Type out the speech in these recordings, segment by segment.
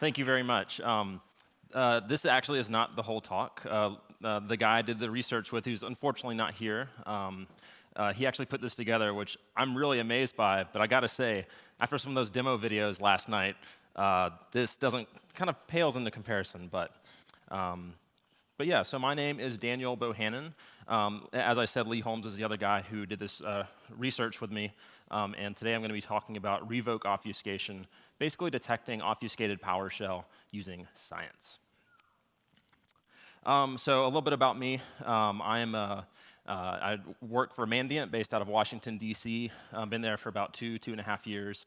Thank you very much. This actually is not the whole talk. The guy I did the research with, who's unfortunately not here, he actually put this together, which I'm really amazed by. But I got to say, after some of those demo videos last night, this kind of pales into comparison. But yeah, so my name is Daniel Bohannon. As I said, Lee Holmes is the other guy who did this research with me. And today I'm going to be talking about Revoke-Obfuscation, basically detecting obfuscated PowerShell using science. So a little bit about me. I work for Mandiant, based out of Washington, D.C. Been there for about 2.5 years.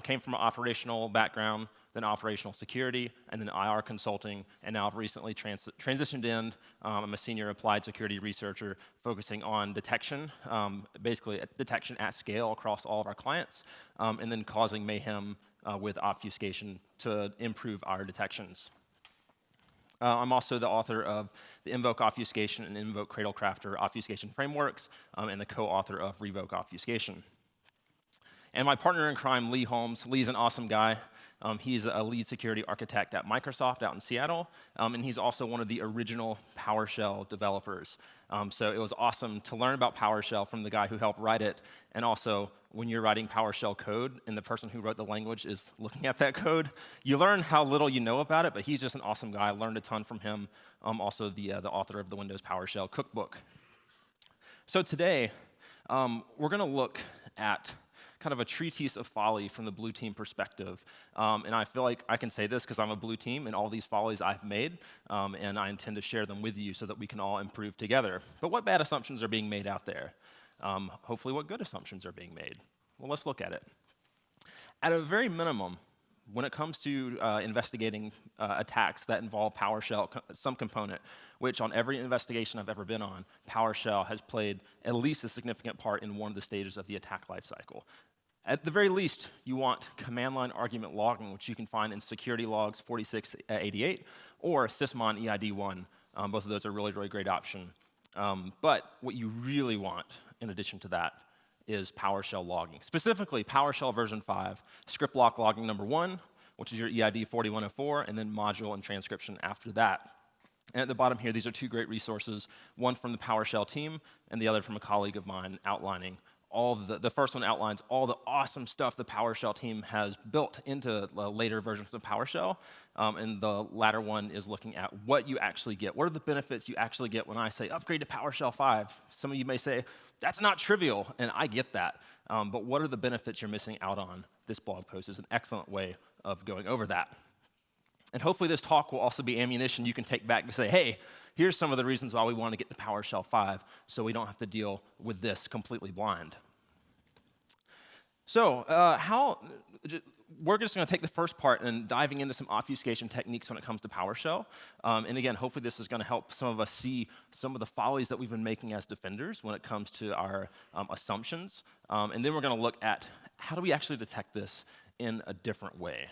Came from an operational background, then operational security, and then IR consulting, and now I've recently transitioned in. I'm a senior applied security researcher focusing on detection, basically detection at scale across all of our clients, and then causing mayhem with obfuscation to improve our detections. I'm also the author of the Invoke-Obfuscation and Invoke-Cradle Crafter obfuscation frameworks, and the co-author of Revoke-Obfuscation. And my partner in crime, Lee Holmes. Lee's an awesome guy. He's a lead security architect at Microsoft out in Seattle, and he's also one of the original PowerShell developers. So it was awesome to learn about PowerShell from the guy who helped write it, and also when you're writing PowerShell code and the person who wrote the language is looking at that code, you learn how little you know about it, but he's just an awesome guy. I learned a ton from him, also the author of the Windows PowerShell cookbook. So today, we're going to look at kind of a treatise of folly from the blue team perspective. And I feel like I can say this because I'm a blue team and all these follies I've made, and I intend to share them with you so that we can all improve together. But what bad assumptions are being made out there? Hopefully what good assumptions are being made? Well, let's look at it. At a very minimum, when it comes to investigating attacks that involve PowerShell, some component, which on every investigation I've ever been on, PowerShell has played at least a significant part in one of the stages of the attack lifecycle. At the very least, you want command line argument logging, which you can find in security logs 4688 or sysmon EID1. Both of those are really, really great option. But what you really want, in addition to that, is PowerShell logging. Specifically, PowerShell version 5, script block logging number 1, which is your EID 4104, and then module and transcription after that. And at the bottom here, these are two great resources, one from the PowerShell team and the other from a colleague of mine outlining all of the first one outlines all the awesome stuff the PowerShell team has built into later versions of PowerShell, and the latter one is looking at what you actually get. What are the benefits you actually get when I say upgrade to PowerShell 5? Some of you may say, that's not trivial, and I get that. But what are the benefits you're missing out on? This blog post is an excellent way of going over that. And hopefully this talk will also be ammunition you can take back to say, hey, here's some of the reasons why we want to get to PowerShell 5 so we don't have to deal with this completely blind. So we're just going to take the first part and diving into some obfuscation techniques when it comes to PowerShell. And again, hopefully this is going to help some of us see some of the follies that we've been making as defenders when it comes to our assumptions. And then we're going to look at how do we actually detect this in a different way.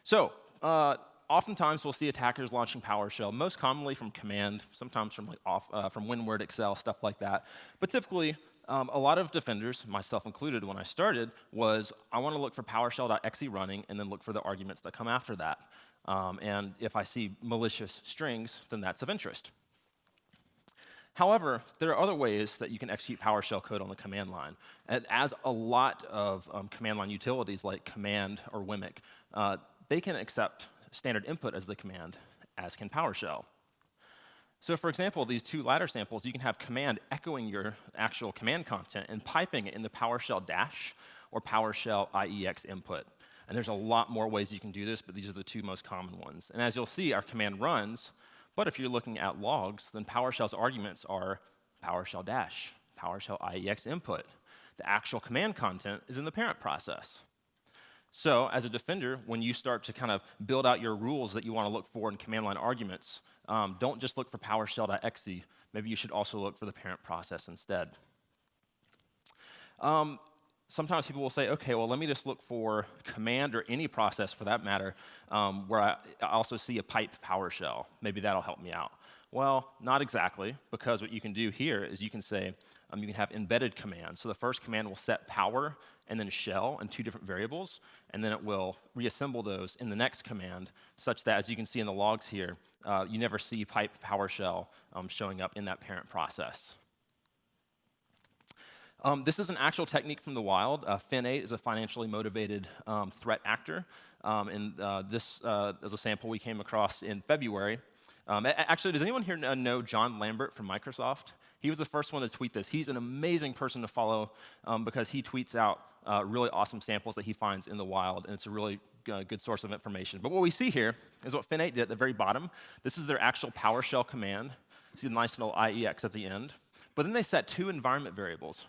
So oftentimes we'll see attackers launching PowerShell, most commonly from command, sometimes from from WinWord, Excel, stuff like that. But typically, a lot of defenders, myself included when I started, was I want to look for PowerShell.exe running and then look for the arguments that come after that. And if I see malicious strings, then that's of interest. However, there are other ways that you can execute PowerShell code on the command line. And as a lot of command line utilities like command or Wimic, they can accept standard input as the command, as can PowerShell. So for example, these two ladder samples, you can have command echoing your actual command content and piping it into PowerShell dash or PowerShell IEX input. And there's a lot more ways you can do this, but these are the two most common ones. And as you'll see, our command runs, but if you're looking at logs, then PowerShell's arguments are PowerShell dash, PowerShell IEX input. The actual command content is in the parent process. So as a defender, when you start to kind of build out your rules that you want to look for in command line arguments, don't just look for PowerShell.exe. Maybe you should also look for the parent process instead. Sometimes people will say, OK, well, let me just look for command or any process for that matter where I also see a piped PowerShell. Maybe that'll help me out. Well, not exactly, because what you can do here is you can say, you can have embedded commands. So the first command will set power and then shell in 2 different variables, and then it will reassemble those in the next command, such that, as you can see in the logs here, you never see pipe PowerShell showing up in that parent process. This is an actual technique from the wild. Fin8 is a financially motivated threat actor, and this is a sample we came across in February. Actually, does anyone here know John Lambert from Microsoft? He was the first one to tweet this. He's an amazing person to follow because he tweets out really awesome samples that he finds in the wild, and it's a really good source of information. But what we see here is what Fin8 did at the very bottom. This is their actual PowerShell command. See the nice little IEX at the end. But then they set 2 environment variables.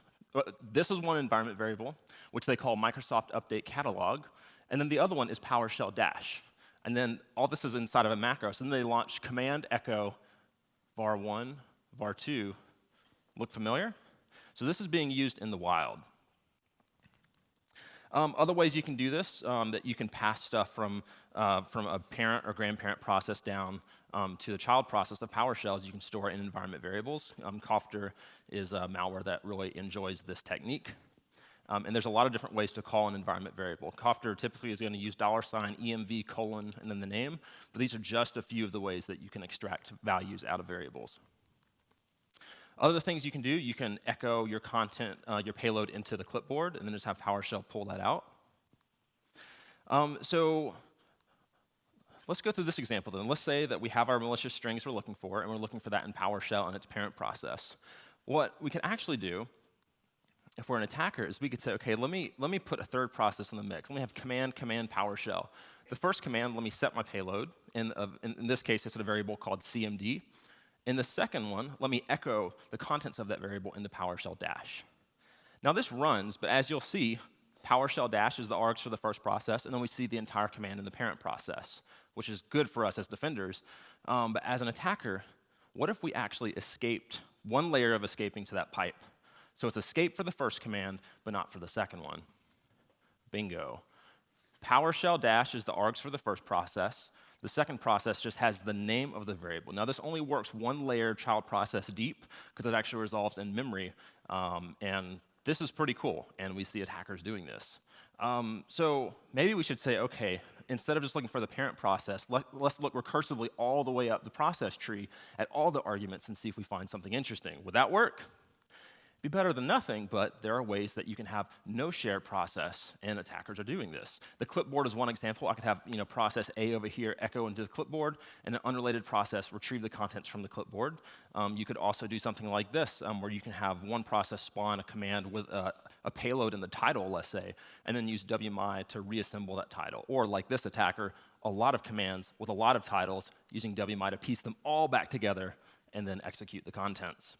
This is one environment variable, which they call Microsoft Update Catalog, and then the other one is PowerShell dash. And then all this is inside of a macro. So then they launch command echo var1, var2. Look familiar? So this is being used in the wild. Other ways you can do this, that you can pass stuff from a parent or grandparent process down to the child process of PowerShell is you can store in environment variables. Cofter is a malware that really enjoys this technique. And there's a lot of different ways to call an environment variable. Cofter typically is going to use $EMV colon and then the name, but these are just a few of the ways that you can extract values out of variables. Other things you can do, you can echo your content, your payload into the clipboard, and then just have PowerShell pull that out. So let's go through this example then. Let's say that we have our malicious strings we're looking for, and we're looking for that in PowerShell and its parent process. What we can actually do, if we're an attacker, is we could say, okay, let me put a third process in the mix. Let me have command PowerShell. The first command, let me set my payload. In this case, it's a variable called CMD. In the second one, let me echo the contents of that variable into PowerShell dash. Now this runs, but as you'll see, PowerShell dash is the args for the first process, and then we see the entire command in the parent process, which is good for us as defenders. But as an attacker, what if we actually escaped one layer of escaping to that pipe? So it's escape for the first command, but not for the second one. Bingo. PowerShell dash is the args for the first process. The second process just has the name of the variable. Now this only works one layer child process deep because it actually resolves in memory. And this is pretty cool, and we see attackers doing this. So maybe we should say, okay, instead of just looking for the parent process, let's look recursively all the way up the process tree at all the arguments and see if we find something interesting. Would that work? Be better than nothing, but there are ways that you can have no shared process, and attackers are doing this. The clipboard is one example. I could have process A over here echo into the clipboard, and an unrelated process retrieve the contents from the clipboard. You could also do something like this, where you can have one process spawn a command with a payload in the title, let's say, and then use WMI to reassemble that title. Or like this attacker, a lot of commands with a lot of titles, using WMI to piece them all back together and then execute the contents.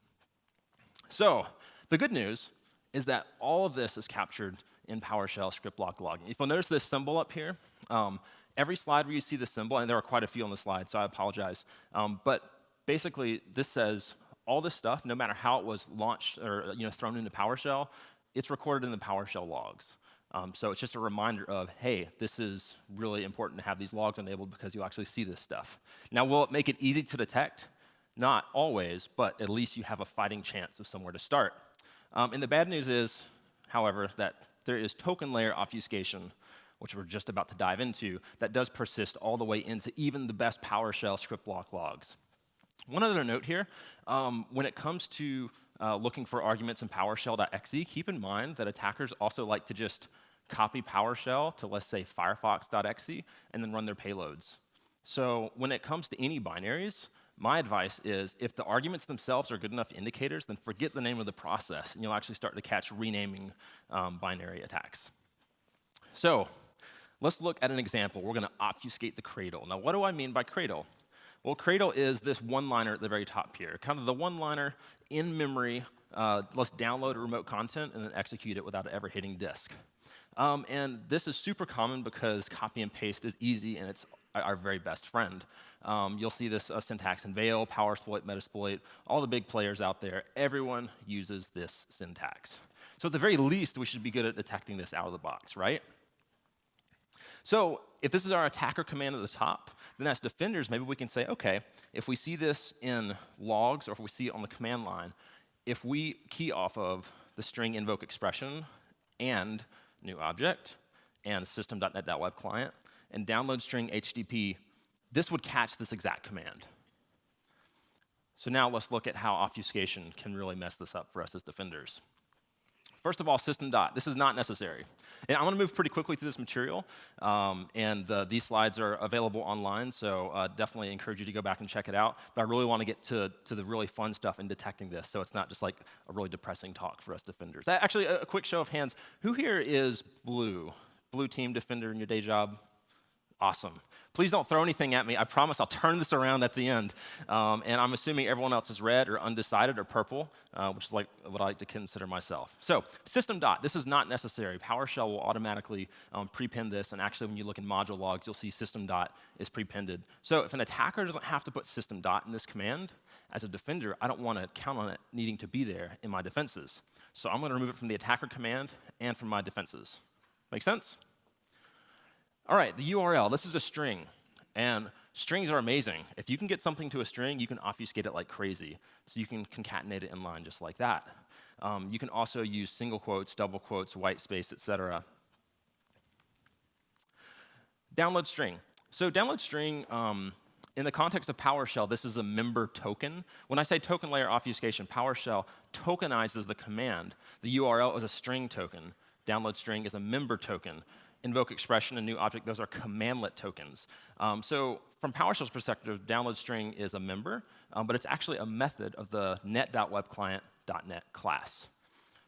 So the good news is that all of this is captured in PowerShell script block logging. If you'll notice this symbol up here, every slide where you see this symbol, and there are quite a few on the slide, so I apologize, but basically this says all this stuff, no matter how it was launched or thrown into PowerShell, it's recorded in the PowerShell logs. So it's just a reminder of, hey, this is really important to have these logs enabled because you'll actually see this stuff. Now, will it make it easy to detect? Not always, but at least you have a fighting chance of somewhere to start. And the bad news is, however, that there is token layer obfuscation, which we're just about to dive into, that does persist all the way into even the best PowerShell script block logs. One other note here, when it comes to looking for arguments in PowerShell.exe, keep in mind that attackers also like to just copy PowerShell to, let's say, Firefox.exe, and then run their payloads. So when it comes to any binaries, my advice is if the arguments themselves are good enough indicators, then forget the name of the process, and you'll actually start to catch renaming binary attacks. So let's look at an example. We're going to obfuscate the cradle. Now, what do I mean by cradle? Well, cradle is this one-liner at the very top here, kind of the one-liner in memory. Let's download a remote content and then execute it without it ever hitting disk. And this is super common because copy and paste is easy, and it's our very best friend. You'll see this syntax in Veil, PowerSploit, Metasploit, all the big players out there. Everyone uses this syntax. So at the very least, we should be good at detecting this out of the box, right? So if this is our attacker command at the top, then as defenders, maybe we can say, okay, if we see this in logs or if we see it on the command line, if we key off of the string invoke expression and new object, and system.net.web client, and download string HTTP, this would catch this exact command. So now let's look at how obfuscation can really mess this up for us as defenders. First of all, system dot. This is not necessary. And I'm going to move pretty quickly through this material, these slides are available online, so definitely encourage you to go back and check it out. But I really want to get to the really fun stuff in detecting this, so it's not just like a really depressing talk for us defenders. Actually, a quick show of hands. Who here is blue? Blue team defender in your day job? Awesome. Please don't throw anything at me. I promise I'll turn this around at the end. And I'm assuming everyone else is red or undecided or purple, which is like what I like to consider myself. So system dot, this is not necessary. PowerShell will automatically prepend this, and actually when you look in module logs, you'll see system dot is prepended. So if an attacker doesn't have to put system dot in this command, as a defender, I don't want to count on it needing to be there in my defenses. So I'm going to remove it from the attacker command and from my defenses. Make sense? All right, the URL, this is a string, and strings are amazing. If you can get something to a string, you can obfuscate it like crazy. So you can concatenate it in line just like that. You can also use single quotes, double quotes, white space, etc. Download string. So download string, in the context of PowerShell, this is a member token. When I say token layer obfuscation, PowerShell tokenizes the command. The URL is a string token. Download string is a member token. Invoke expression and new object, those are commandlet tokens. So from PowerShell's perspective, download string is a member, but it's actually a method of the net.webclient.net class.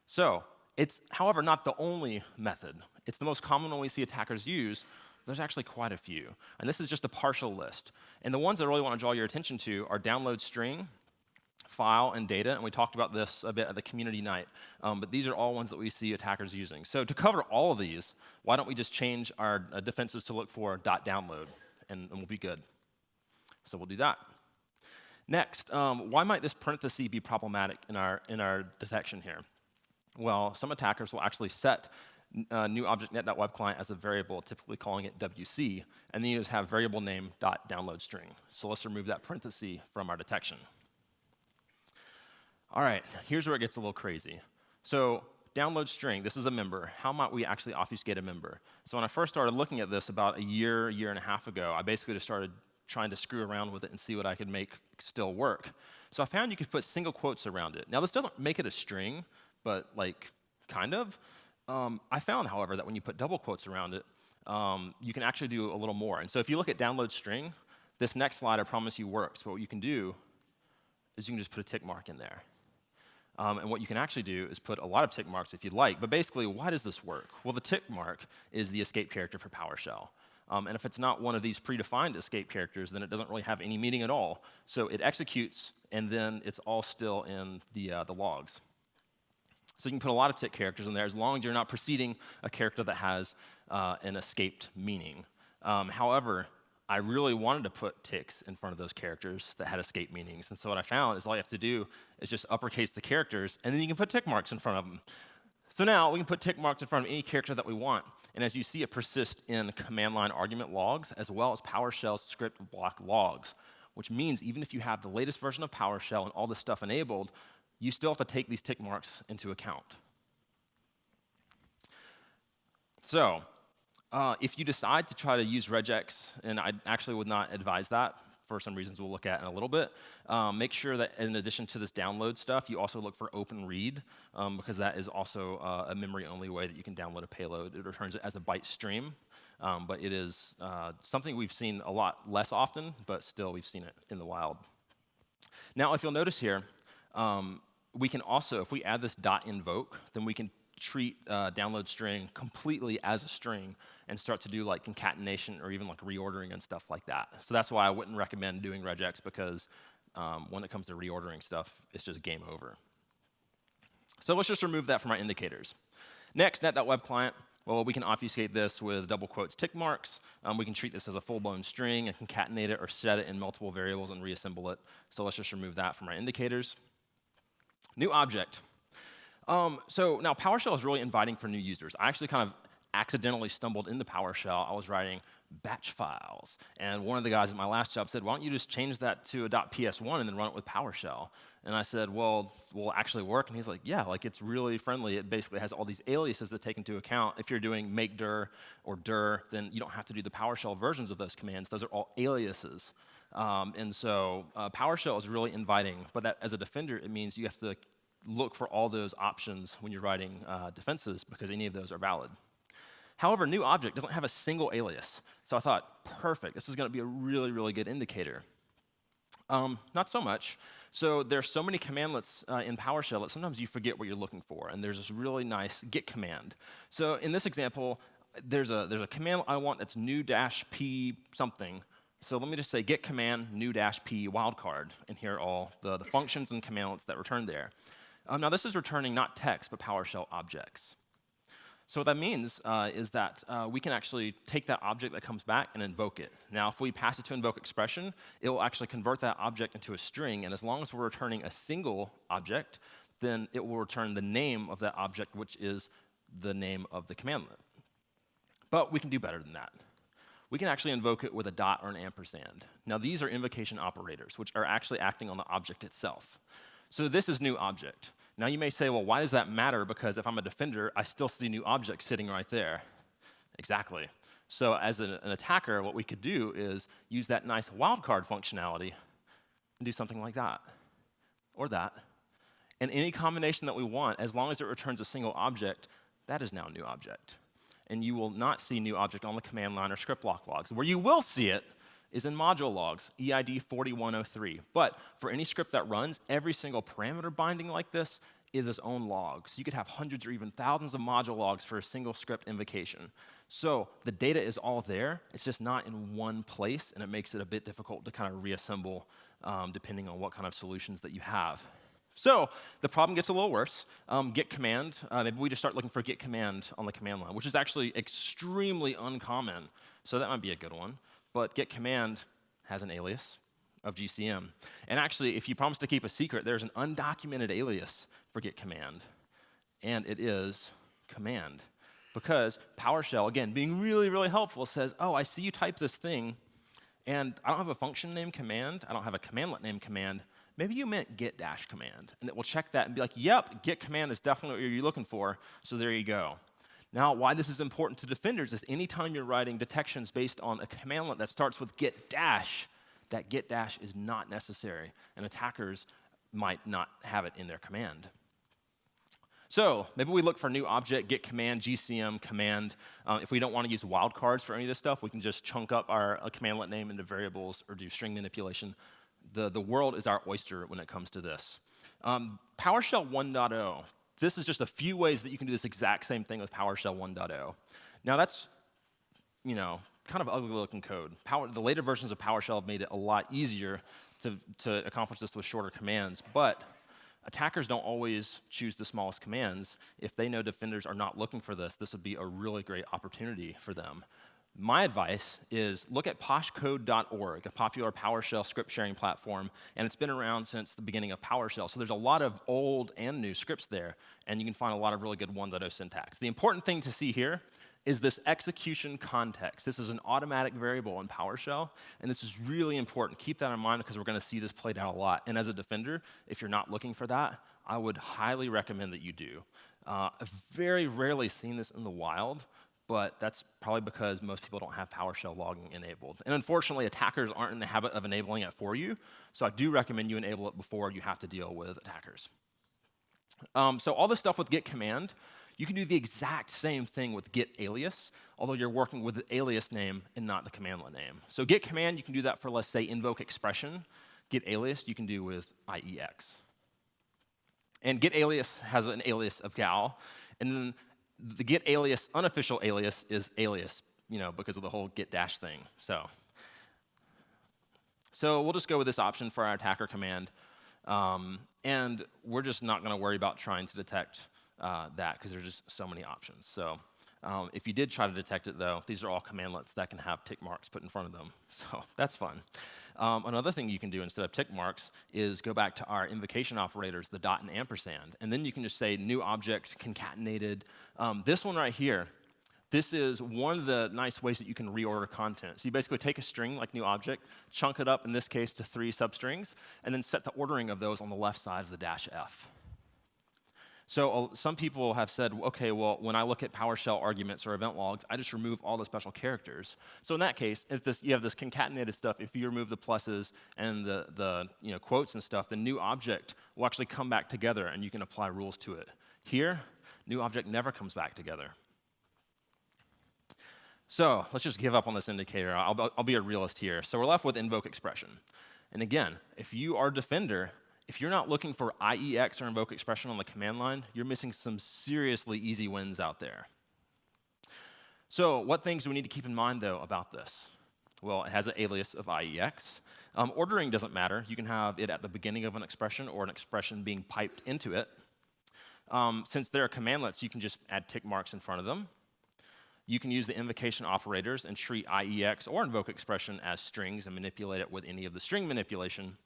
So it's, however, not the only method. It's the most common one we see attackers use. There's actually quite a few. And this is just a partial list. And the ones I really want to draw your attention to are download string, file, and data, and we talked about this a bit at the community night, but these are all ones that we see attackers using. So to cover all of these, why don't we just change our defenses to look for .download, and we'll be good. So we'll do that. Next, why might this parenthesis be problematic in our detection here? Well, some attackers will actually set new object net.web client as a variable, typically calling it WC, and then you just have variable name .download string. So let's remove that parenthesis from our detection. All right, here's where it gets a little crazy. So download string, this is a member. How might we actually obfuscate a member? So when I first started looking at this about a year and a half ago, I basically just started trying to screw around with it and see what I could make still work. So I found you could put single quotes around it. Now this doesn't make it a string, but like kind of. I found, however, that when you put double quotes around it, you can actually do a little more. And so if you look at download string, this next slide I promise you works. But what you can do is you can just put a tick mark in there. And what you can actually do is put a lot of tick marks if you'd like. But basically, why does this work? Well, the tick mark is the escape character for PowerShell. And if it's not one of these predefined escape characters, then it doesn't really have any meaning at all. So it executes, and then it's all still in the logs. So you can put a lot of tick characters in there as long as you're not preceding a character that has an escaped meaning. However, I really wanted to put ticks in front of those characters that had escape meanings. And so what I found is all you have to do is just uppercase the characters, and then you can put tick marks in front of them. So now we can put tick marks in front of any character that we want. And as you see, it persists in command line argument logs as well as PowerShell's script block logs, which means even if you have the latest version of PowerShell and all this stuff enabled, you still have to take these tick marks into account. So if you decide to try to use regex, and I actually would not advise that for some reasons we'll look at in a little bit, make sure that in addition to this download stuff, you also look for open read, because that is also a memory-only way that you can download a payload. It returns it as a byte stream, but it is something we've seen a lot less often, but still we've seen it in the wild. Now, if you'll notice here, we can also, if we add this .invoke, then we can treat download string completely as a string and start to do like concatenation or even like reordering and stuff like that. So that's why I wouldn't recommend doing regex, because when it comes to reordering stuff, it's just game over. So let's just remove that from our indicators. Next, net.web client. Well, we can obfuscate this with double quotes tick marks. We can treat this as a full-blown string and concatenate it or set it in multiple variables and reassemble it. So let's just remove that from our indicators. New object. So now PowerShell is really inviting for new users. I actually kind of accidentally stumbled into PowerShell. I was writing batch files. And one of the guys at my last job said, why don't you just change that to a .ps1 and then run it with PowerShell? And I said, well, will it actually work? And he's like, yeah, like it's really friendly. It basically has all these aliases that take into account. If you're doing make dir or dir, then you don't have to do the PowerShell versions of those commands. Those are all aliases. And so PowerShell is really inviting. But that, as a defender, it means you have to look for all those options when you're writing defenses because any of those are valid. However, new object doesn't have a single alias. So I thought, perfect, this is going to be a really, really good indicator. Not so much. So there's so many commandlets in PowerShell that sometimes you forget what you're looking for. And there's this really nice get command. So in this example, there's a command I want that's new-p something. So let me just say get command new-p wildcard. And here are all the functions and commandlets that return there. Now this is returning not text, but PowerShell objects. So what that means is that we can actually take that object that comes back and invoke it. Now, if we pass it to invoke expression, it will actually convert that object into a string. And as long as we're returning a single object, then it will return the name of that object, which is the name of the commandlet. But we can do better than that. We can actually invoke it with a dot or an ampersand. Now, these are invocation operators, which are actually acting on the object itself. So this is new object. Now you may say, well, why does that matter? Because if I'm a defender, I still see new objects sitting right there. Exactly. So as an attacker, what we could do is use that nice wildcard functionality and do something like that or that. And any combination that we want, as long as it returns a single object, that is now a new object. And you will not see new object on the command line or script block logs. Where you will see it is in module logs, EID 4103. But for any script that runs, every single parameter binding like this is its own log. So you could have hundreds or even thousands of module logs for a single script invocation. So the data is all there. It's just not in one place, and it makes it a bit difficult to kind of reassemble depending on what kind of solutions that you have. So the problem gets a little worse. Get command, maybe we just start looking for get command on the command line, which is actually extremely uncommon. So that might be a good one. But get command has an alias of GCM. And actually, if you promise to keep a secret, there's an undocumented alias for get command. And it is command. Because PowerShell, again, being really, really helpful, says, oh, I see you type this thing, and I don't have a function named command. I don't have a commandlet named command. Maybe you meant get-command. And it will check that and be like, yep, get command is definitely what you're looking for. So there you go. Now, why this is important to defenders is anytime you're writing detections based on a commandlet that starts with get dash, that get dash is not necessary, and attackers might not have it in their command. So maybe we look for a new object, get command, GCM, command. If we don't want to use wildcards for any of this stuff, we can just chunk up our commandlet name into variables or do string manipulation. The world is our oyster when it comes to this. PowerShell 1.0. This is just a few ways that you can do this exact same thing with PowerShell 1.0. Now that's, kind of ugly looking code. The later versions of PowerShell have made it a lot easier to accomplish this with shorter commands, but attackers don't always choose the smallest commands. If they know defenders are not looking for this, this would be a really great opportunity for them. My advice is look at poshcode.org, a popular PowerShell script sharing platform, and it's been around since the beginning of PowerShell. So there's a lot of old and new scripts there, and you can find a lot of really good 1.0 syntax. The important thing to see here is this execution context. This is an automatic variable in PowerShell, and this is really important. Keep that in mind because we're going to see this played out a lot. And as a defender, if you're not looking for that, I would highly recommend that you do. I've very rarely seen this in the wild, but that's probably because most people don't have PowerShell logging enabled. And unfortunately, attackers aren't in the habit of enabling it for you, so I do recommend you enable it before you have to deal with attackers. So all this stuff with get command, you can do the exact same thing with get alias, although you're working with the alias name and not the commandlet name. So get command, you can do that for, let's say, invoke expression. Get alias, you can do with IEX. And get alias has an alias of gal, and then the get alias, unofficial alias, is alias, because of the whole get dash thing. So we'll just go with this option for our attacker command. And we're just not going to worry about trying to detect that because there's just so many options. So if you did try to detect it, though, these are all commandlets that can have tick marks put in front of them. So that's fun. Another thing you can do instead of tick marks is go back to our invocation operators, the dot and ampersand. And then you can just say new object concatenated. This one right here, This is one of the nice ways that you can reorder content. So you basically take a string like new object, chunk it up, in this case, to 3 substrings, and then set the ordering of those on the left side of the -f. So some people have said, okay, well, when I look at PowerShell arguments or event logs, I just remove all the special characters. So in that case, if you have this concatenated stuff, if you remove the pluses and the quotes and stuff, the new object will actually come back together, and you can apply rules to it. Here, new object never comes back together. So let's just give up on this indicator. I'll be a realist here. So we're left with invoke expression. And again, if you are a defender, if you're not looking for IEX or invoke expression on the command line, you're missing some seriously easy wins out there. So what things do we need to keep in mind, though, about this? Well, it has an alias of IEX. Ordering doesn't matter. You can have it at the beginning of an expression or an expression being piped into it. Since there are commandlets, you can just add tick marks in front of them. You can use the invocation operators and treat IEX or invoke expression as strings and manipulate it with any of the string manipulation.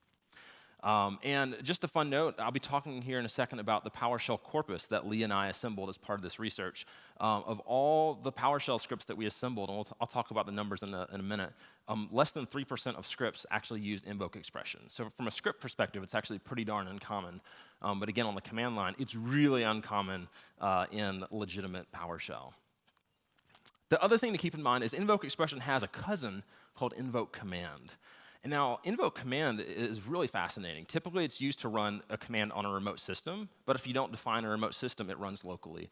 And just a fun note, I'll be talking here in a second about the PowerShell corpus that Lee and I assembled as part of this research. Of all the PowerShell scripts that we assembled, and I'll talk about the numbers in a minute, less than 3% of scripts actually used invoke expression. So from a script perspective, it's actually pretty darn uncommon. But again, on the command line, it's really uncommon in legitimate PowerShell. The other thing to keep in mind is invoke expression has a cousin called invoke command. And now, invoke command is really fascinating. Typically, it's used to run a command on a remote system, but if you don't define a remote system, it runs locally.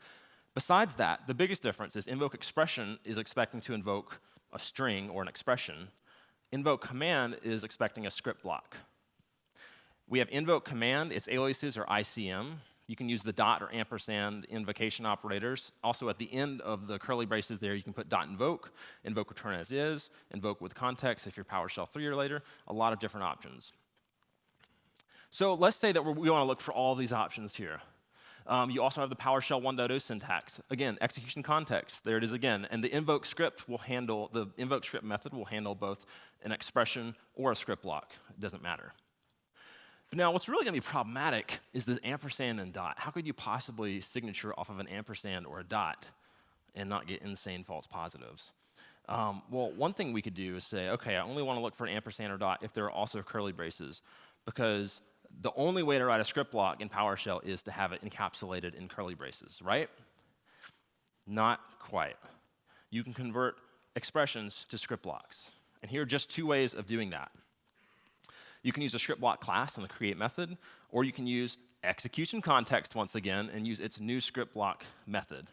Besides that, the biggest difference is invoke expression is expecting to invoke a string or an expression. Invoke command is expecting a script block. We have invoke command, its aliases are ICM. You can use the dot or ampersand invocation operators. Also, at the end of the curly braces there, you can put dot invoke, invoke return as is, invoke with context if you're PowerShell 3 or later, a lot of different options. So let's say that we want to look for all these options here. You also have the PowerShell 1.0 syntax. Again, execution context, there it is again. And the invoke script method will handle both an expression or a script block. It doesn't matter. But now, what's really going to be problematic is this ampersand and dot. How could you possibly signature off of an ampersand or a dot and not get insane false positives? Well, one thing we could do is say, okay, I only want to look for an ampersand or dot if there are also curly braces, because the only way to write a script block in PowerShell is to have it encapsulated in curly braces, right? Not quite. You can convert expressions to script blocks. And here are just 2 ways of doing that. You can use a script block class in the create method, or you can use execution context once again and use its new script block method.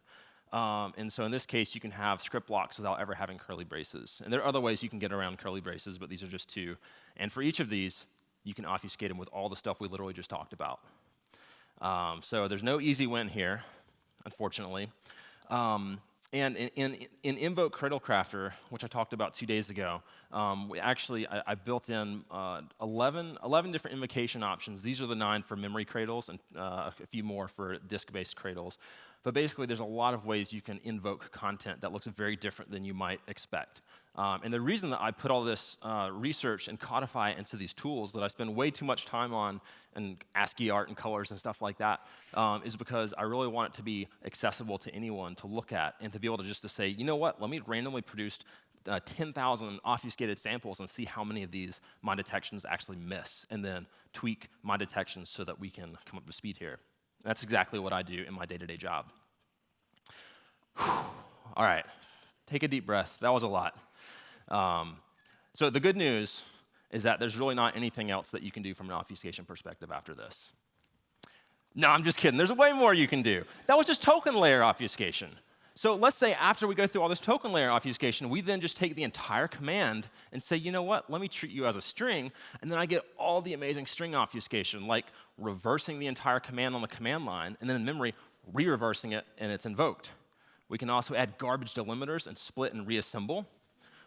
And so in this case, you can have script blocks without ever having curly braces. And there are other ways you can get around curly braces, but these are just 2. And for each of these, you can obfuscate them with all the stuff we literally just talked about. So there's no easy win here, unfortunately. And in Invoke Cradle Crafter, which I talked about 2 days ago, I built in 11 different invocation options. These are the 9 for memory cradles and a few more for disk-based cradles. But basically, there's a lot of ways you can invoke content that looks very different than you might expect. And the reason that I put all this research and codify it into these tools that I spend way too much time on, and ASCII art and colors and stuff like that, is because I really want it to be accessible to anyone to look at and to be able to just to say, you know what, let me randomly produce 10,000 obfuscated samples and see how many of these my detections actually miss, and then tweak my detections so that we can come up to speed here. That's exactly what I do in my day-to-day job. All right, take a deep breath. That was a lot. So the good news is that there's really not anything else that you can do from an obfuscation perspective after this. No, I'm just kidding. There's way more you can do. That was just token layer obfuscation. So let's say after we go through all this token layer obfuscation, we then just take the entire command and say, you know what, let me treat you as a string, and then I get all the amazing string obfuscation, like reversing the entire command on the command line, and then in memory, re-reversing it, and it's invoked. We can also add garbage delimiters and split and reassemble.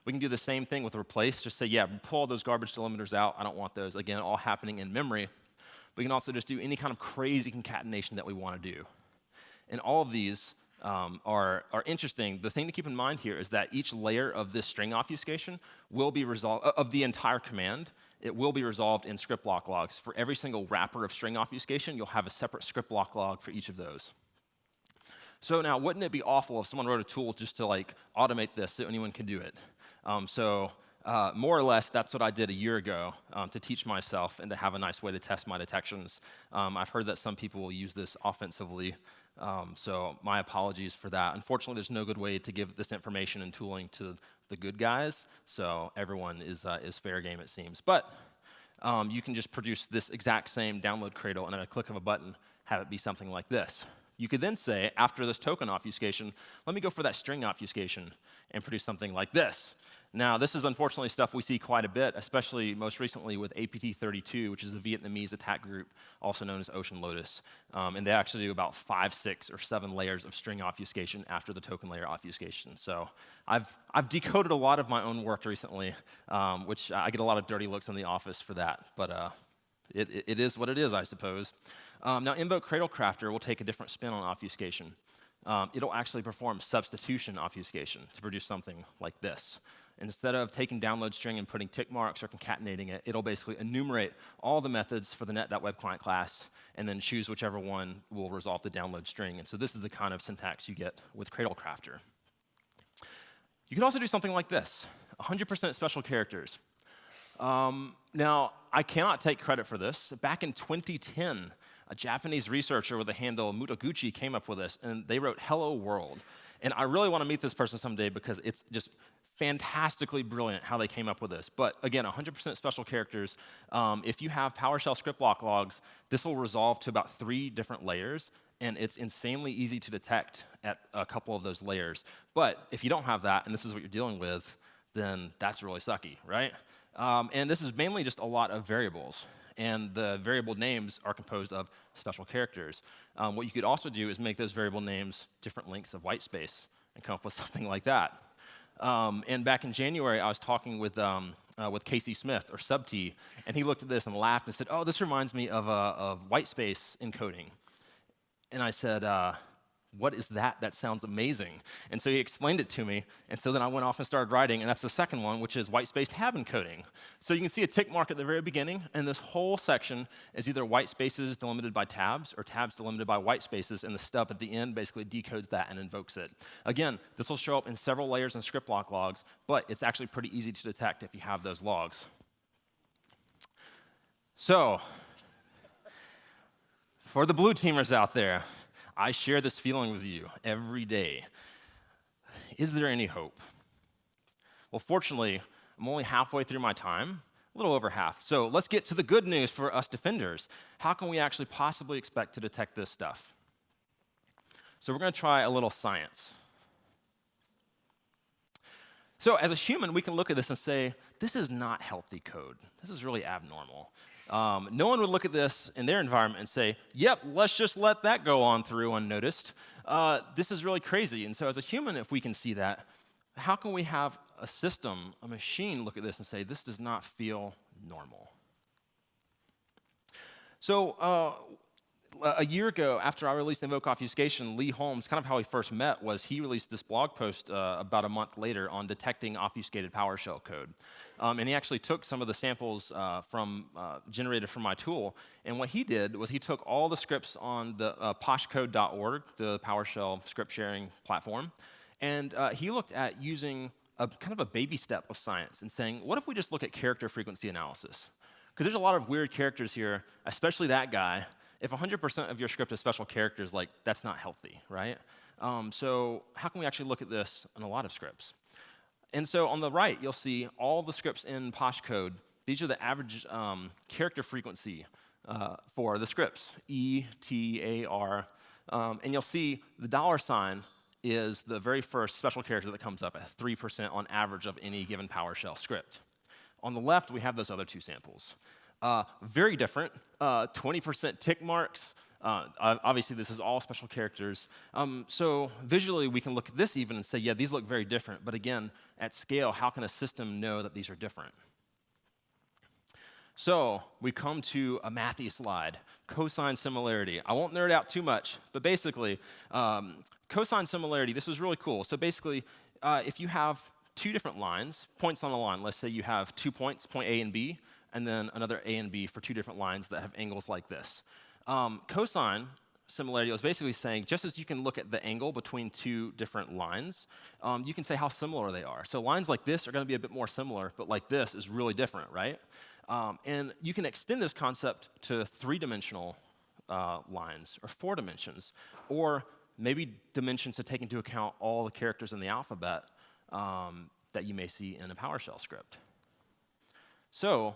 We can do the same thing with replace, just say, yeah, pull all those garbage delimiters out, I don't want those. Again, all happening in memory. We can also just do any kind of crazy concatenation that we want to do. And all of these are interesting. The thing to keep in mind here is that each layer of this string obfuscation will be resolved, of the entire command, it will be resolved in script block logs. For every single wrapper of string obfuscation, you'll have a separate script block log for each of those. So now, wouldn't it be awful if someone wrote a tool just to like automate this so anyone can do it? More or less, that's what I did a year ago to teach myself and to have a nice way to test my detections. I've heard that some people will use this offensively, so my apologies for that. Unfortunately, there's no good way to give this information and tooling to the good guys, so everyone is fair game, it seems. But you can just produce this exact same download Cradle and at a click of a button, have it be something like this. You could then say, after this token obfuscation, let me go for that string obfuscation and produce something like this. Now, this is unfortunately stuff we see quite a bit, especially most recently with APT32, which is a Vietnamese attack group, also known as Ocean Lotus. And they actually do about 5, 6, or 7 layers of string obfuscation after the token layer obfuscation. So I've decoded a lot of my own work recently, which I get a lot of dirty looks in the office for that. But it is what it is, I suppose. Now, Invoke Cradle Crafter will take a different spin on obfuscation. It'll actually perform substitution obfuscation to produce something like this. Instead of taking download string and putting tick marks or concatenating it, it'll basically enumerate all the methods for the net.webClient class and then choose whichever one will resolve the download string. And so this is the kind of syntax you get with Cradle Crafter. You can also do something like this, 100% special characters. Now, I cannot take credit for this. Back in 2010, a Japanese researcher with the handle Mutoguchi came up with this, and they wrote Hello World. And I really want to meet this person someday because it's just fantastically brilliant how they came up with this. But again, 100% special characters. If you have PowerShell script block logs, this will resolve to about 3 different layers, and it's insanely easy to detect at a couple of those layers. But if you don't have that, and this is what you're dealing with, then that's really sucky, right? And this is mainly just a lot of variables. And the variable names are composed of special characters. What you could also do is make those variable names different lengths of white space and come up with something like that. And back in January, I was talking with Casey Smith, or Subt, and he looked at this and laughed and said, oh, this reminds me of white space encoding. And I said, what is that? That sounds amazing. And so he explained it to me, and so then I went off and started writing, and that's the second one, which is white space tab encoding. So you can see a tick mark at the very beginning, and this whole section is either white spaces delimited by tabs or tabs delimited by white spaces, and the stub at the end basically decodes that and invokes it. Again, this will show up in several layers in script block logs, but it's actually pretty easy to detect if you have those logs. So, for the blue teamers out there, I share this feeling with you every day. Is there any hope? Well, fortunately, I'm only halfway through my time, a little over half. So let's get to the good news for us defenders. How can we actually possibly expect to detect this stuff? So we're going to try a little science. So as a human, we can look at this and say, this is not healthy code. This is really abnormal. No one would look at this in their environment and say, yep, let's just let that go on through unnoticed. This is really crazy. And so as a human, if we can see that, how can we have a system, a machine, look at this and say, this does not feel normal? So a year ago, after I released Revoke-Obfuscation, Lee Holmes, kind of how we first met was he released this blog post about a month later on detecting obfuscated PowerShell code. And he actually took some of the samples generated from my tool, and what he did was he took all the scripts on the poshcode.org, the PowerShell script sharing platform, and he looked at using a kind of a baby step of science and saying, what if we just look at character frequency analysis? Because there's a lot of weird characters here, especially that guy. If 100% of your script is special characters, like, that's not healthy, right? So how can we actually look at this in a lot of scripts? And so on the right, you'll see all the scripts in Posh code. These are the average character frequency for the scripts, E, T, A, R. And you'll see the $ is the very first special character that comes up at 3% on average of any given PowerShell script. On the left, we have those other 2 samples. Very different, 20% tick marks. Obviously, this is all special characters. So visually, we can look at this even and say, yeah, these look very different. But again, at scale, how can a system know that these are different? So we come to a mathy slide, cosine similarity. I won't nerd out too much, but basically, cosine similarity, this is really cool. So basically, if you have 2 different lines, points on a line, let's say you have 2 points, point A and B, and then another A and B for 2 different lines that have angles like this. Cosine similarity was basically saying, just as you can look at the angle between two different lines, you can say how similar they are. So lines like this are going to be a bit more similar, but like this is really different, right? And you can extend this concept to three-dimensional lines, or 4 dimensions, or maybe dimensions to take into account all the characters in the alphabet that you may see in a PowerShell script. So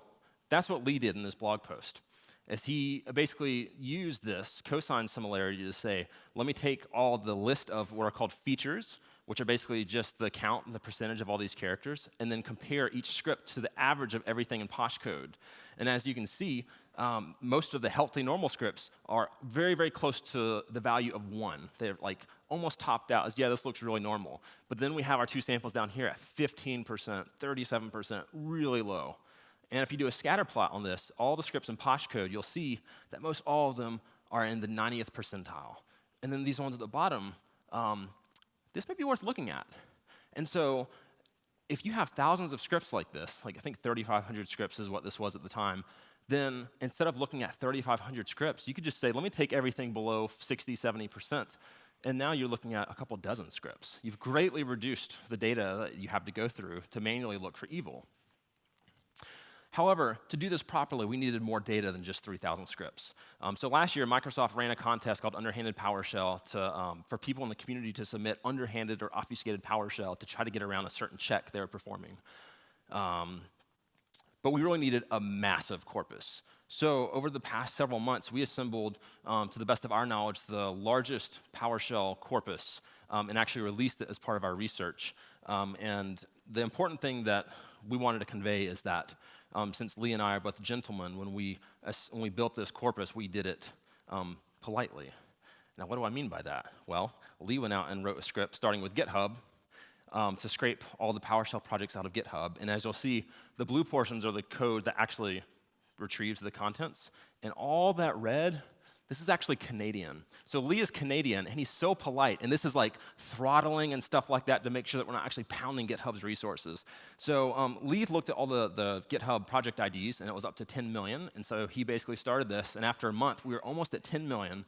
that's what Lee did in this blog post, is he basically used this cosine similarity to say, let me take all the list of what are called features, which are basically just the count and the percentage of all these characters, and then compare each script to the average of everything in Posh code. And as you can see, most of the healthy normal scripts are very, very close to the value of 1. They're like almost topped out as, yeah, this looks really normal. But then we have our 2 samples down here at 15%, 37%, really low. And if you do a scatter plot on this, all the scripts in Posh code, you'll see that most all of them are in the 90th percentile. And then these ones at the bottom, this may be worth looking at. And so if you have thousands of scripts like this, like I think 3,500 scripts is what this was at the time, then instead of looking at 3,500 scripts, you could just say, let me take everything below 60, 70%. And now you're looking at a couple dozen scripts. You've greatly reduced the data that you have to go through to manually look for evil. However, to do this properly, we needed more data than just 3,000 scripts. So last year, Microsoft ran a contest called Underhanded PowerShell for people in the community to submit underhanded or obfuscated PowerShell to try to get around a certain check they were performing. But we really needed a massive corpus. So over the past several months, we assembled, to the best of our knowledge, the largest PowerShell corpus and actually released it as part of our research. And the important thing that we wanted to convey is that since Lee and I are both gentlemen, when we built this corpus, we did it politely. Now, what do I mean by that? Well, Lee went out and wrote a script starting with GitHub to scrape all the PowerShell projects out of GitHub. And as you'll see, the blue portions are the code that actually retrieves the contents. And all that red, this is actually Canadian. So Lee is Canadian, and he's so polite. And this is like throttling and stuff like that to make sure that we're not actually pounding GitHub's resources. So Lee looked at all the GitHub project IDs, and it was up to 10 million. And so he basically started this. And after a month, we were almost at 10 million.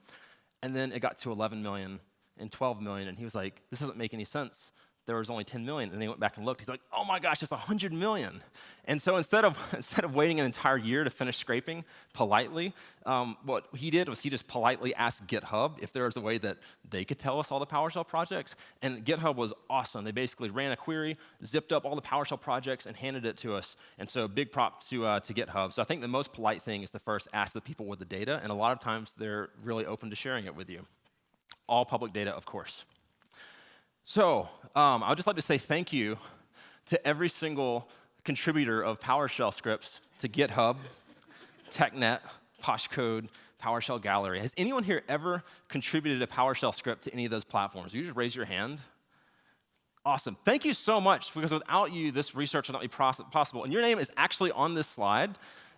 And then it got to 11 million and 12 million. And he was like, this doesn't make any sense. There was only 10 million, and he went back and looked. He's like, oh my gosh, it's 100 million. And so instead of waiting an entire year to finish scraping politely, what he did was he just politely asked GitHub if there was a way that they could tell us all the PowerShell projects. And GitHub was awesome. They basically ran a query, zipped up all the PowerShell projects, and handed it to us. And so big props to GitHub. So I think the most polite thing is to first ask the people with the data, and a lot of times they're really open to sharing it with you. All public data, of course. So I would just like to say thank you to every single contributor of PowerShell scripts to GitHub, TechNet, Poshcode, PowerShell Gallery. Has anyone here ever contributed a PowerShell script to any of those platforms? You just raise your hand. Awesome. Thank you so much, because without you, this research would not be possible. And your name is actually on this slide,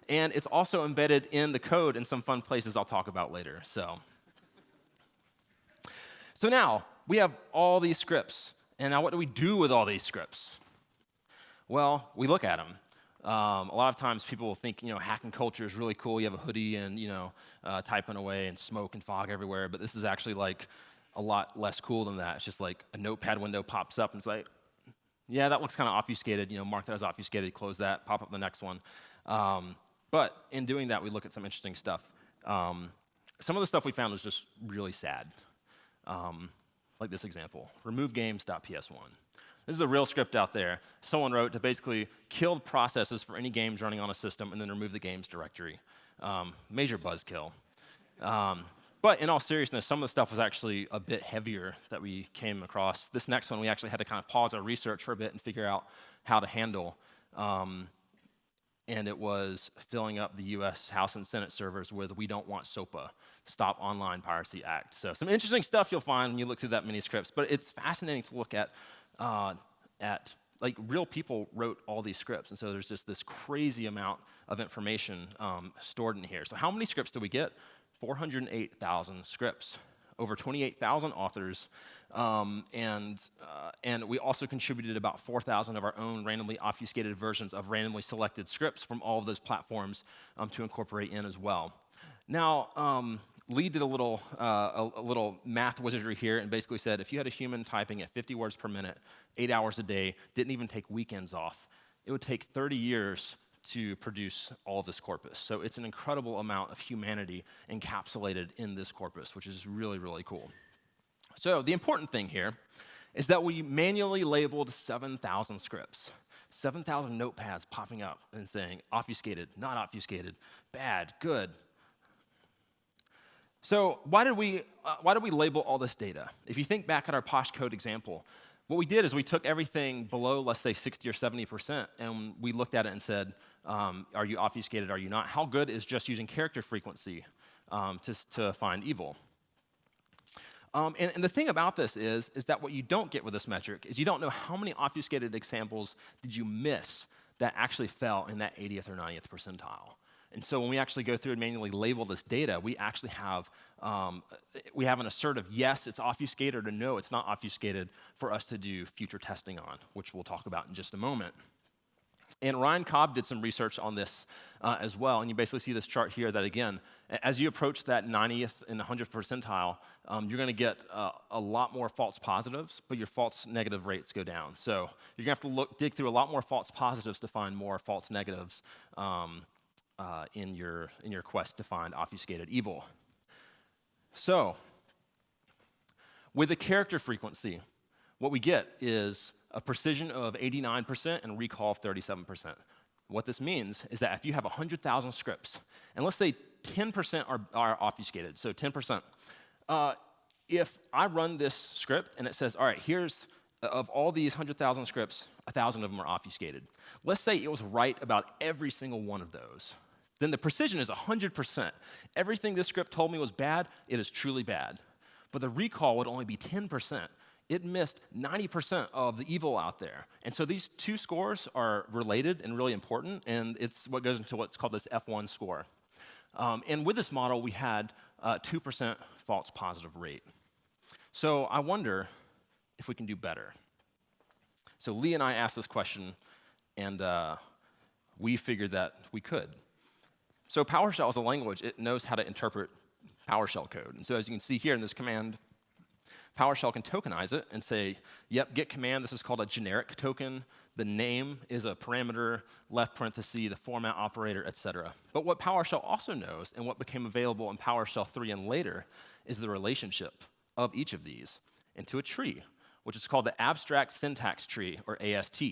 and it's also embedded in the code in some fun places I'll talk about later. So now, we have all these scripts. And now what do we do with all these scripts? Well, we look at them. A lot of times people will think, hacking culture is really cool. You have a hoodie and, typing away and smoke and fog everywhere. But this is actually like a lot less cool than that. It's just like a notepad window pops up and it's like, yeah, that looks kind of obfuscated. Mark that as obfuscated, close that, pop up the next one. But in doing that, we look at some interesting stuff. Some of the stuff we found was just really sad. Like this example, remove games.ps1. This is a real script out there. Someone wrote to basically kill processes for any games running on a system and then remove the games directory. Major buzzkill. But in all seriousness, some of the stuff was actually a bit heavier that we came across. This next one, we actually had to kind of pause our research for a bit and figure out how to handle. And it was filling up the US House and Senate servers with "We don't want SOPA," Stop Online Piracy Act. So some interesting stuff you'll find when you look through that many scripts. But it's fascinating to look at like real people wrote all these scripts. And so there's just this crazy amount of information stored in here. So how many scripts do we get? 408,000 scripts. Over 28,000 authors, and we also contributed about 4,000 of our own randomly obfuscated versions of randomly selected scripts from all of those platforms to incorporate in as well. Now, Lee did a little math wizardry here and basically said if you had a human typing at 50 words per minute, 8 hours a day, didn't even take weekends off, it would take 30 years to produce all of this corpus. So it's an incredible amount of humanity encapsulated in this corpus, which is really, really cool. So the important thing here is that we manually labeled 7,000 scripts, 7,000 notepads popping up and saying obfuscated, not obfuscated, bad, good. So why did we label all this data? If you think back at our Posh code example, what we did is we took everything below, let's say, 60 or 70%, and we looked at it and said, are you obfuscated, are you not? How good is just using character frequency to find evil? And the thing about this is that what you don't get with this metric is you don't know how many obfuscated examples did you miss that actually fell in that 80th or 90th percentile. And so when we actually go through and manually label this data, we actually have an assertive yes, it's obfuscated, or no, it's not obfuscated for us to do future testing on, which we'll talk about in just a moment. And Ryan Cobb did some research on this as well, and you basically see this chart here that, again, as you approach that 90th and 100th percentile, you're going to get a lot more false positives, but your false negative rates go down. So you're going to have to dig through a lot more false positives to find more false negatives in your quest to find obfuscated evil. So with the character frequency, what we get is a precision of 89% and recall of 37%. What this means is that if you have 100,000 scripts, and let's say 10% are obfuscated, so 10%, if I run this script and it says, all right, here's, of all these 100,000 scripts, 1,000 of them are obfuscated. Let's say it was right about every single one of those. Then the precision is 100%. Everything this script told me was bad, it is truly bad. But the recall would only be 10%. It missed 90% of the evil out there. And so these two scores are related and really important, and it's what goes into what's called this F1 score. And with this model, we had 2% false positive rate. So I wonder if we can do better. So Lee and I asked this question, and we figured that we could. So PowerShell is a language. It knows how to interpret PowerShell code. And so as you can see here in this command, PowerShell can tokenize it and say, yep, get command, this is called a generic token. The name is a parameter, left parenthesis, the format operator, et cetera. But what PowerShell also knows, and what became available in PowerShell 3 and later, is the relationship of each of these into a tree, which is called the abstract syntax tree, or AST.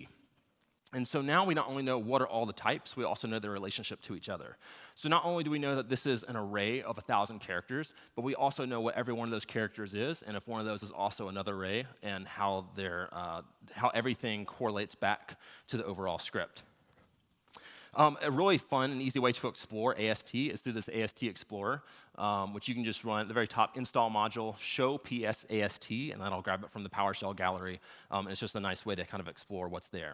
And so now we not only know what are all the types, we also know their relationship to each other. So not only do we know that this is an array of 1,000 characters, but we also know what every one of those characters is, and if one of those is also another array, and how everything correlates back to the overall script. A really fun and easy way to explore AST is through this AST Explorer, which you can just run at the very top, install module, show ps-ast, and that'll grab it from the PowerShell gallery. And it's just a nice way to kind of explore what's there.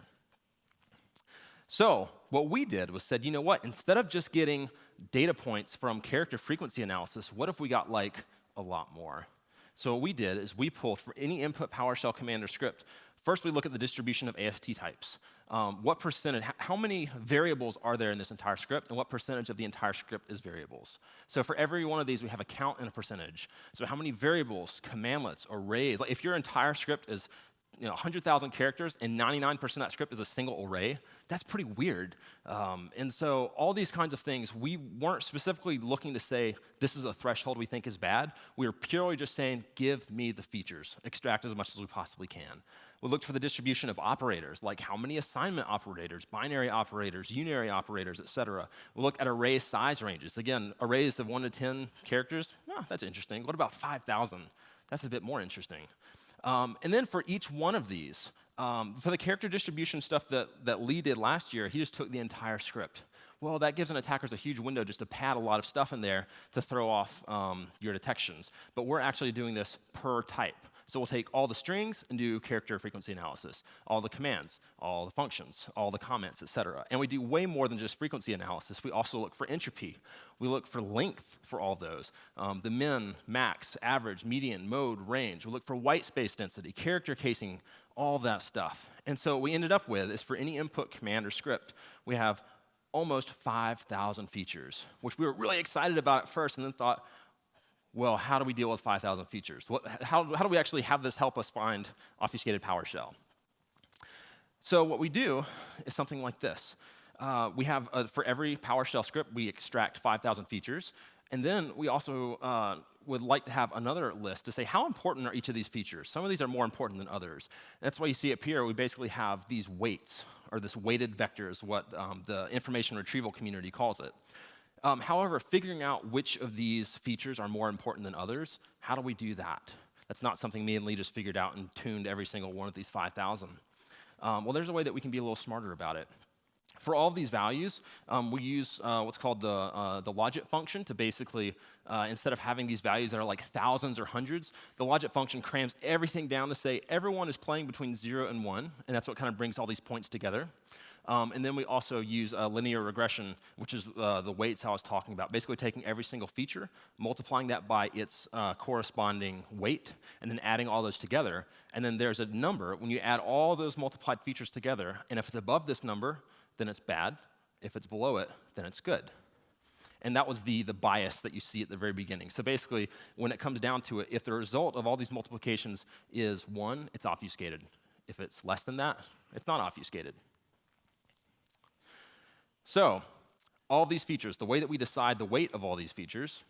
So what we did was said, you know what, instead of just getting data points from character frequency analysis, what if we got like a lot more? So what we did is we pulled for any input PowerShell command or script. First, we look at the distribution of AST types. What percentage, how many variables are there in this entire script, and what percentage of the entire script is variables? So for every one of these, we have a count and a percentage. So how many variables, commandlets, arrays, like if your entire script is 100,000 characters and 99% of that script is a single array, that's pretty weird. And so all these kinds of things, we weren't specifically looking to say, this is a threshold we think is bad. We were purely just saying, give me the features, extract as much as we possibly can. We looked for the distribution of operators, like how many assignment operators, binary operators, unary operators, et cetera. We looked at array size ranges. Again, arrays of 1 to 10 characters, that's interesting. What about 5,000? That's a bit more interesting. And then for each one of these, for the character distribution stuff that Lee did last year, he just took the entire script. Well, that gives an attacker a huge window just to pad a lot of stuff in there to throw off your detections. But we're actually doing this per type. So we'll take all the strings and do character frequency analysis, all the commands, all the functions, all the comments, et cetera. And we do way more than just frequency analysis. We also look for entropy. We look for length for all those, the min, max, average, median, mode, range. We look for white space density, character casing, all that stuff. And so what we ended up with is for any input command or script, we have almost 5,000 features, which we were really excited about at first and then thought, well, how do we deal with 5,000 features? How do we actually have this help us find obfuscated PowerShell? So what we do is something like this. We have, for every PowerShell script, we extract 5,000 features. And then we also would like to have another list to say how important are each of these features. Some of these are more important than others. And that's why you see up here, we basically have these weights, or this weighted vector is what the information retrieval community calls it. However, figuring out which of these features are more important than others, how do we do that? That's not something me and Lee just figured out and tuned every single one of these 5,000. Well, there's a way that we can be a little smarter about it. For all of these values, we use what's called the logit function to basically, instead of having these values that are like thousands or hundreds, the logit function crams everything down to say everyone is playing between 0 and 1, and that's what kind of brings all these points together. And then we also use linear regression, which is the weights I was talking about, basically taking every single feature, multiplying that by its corresponding weight, and then adding all those together. And then there's a number. When you add all those multiplied features together, and if it's above this number, then it's bad. If it's below it, then it's good. And that was the bias that you see at the very beginning. So basically, when it comes down to it, if the result of all these multiplications is 1, it's obfuscated. If it's less than that, it's not obfuscated. So all of these features, the way that we decide the weight of all these features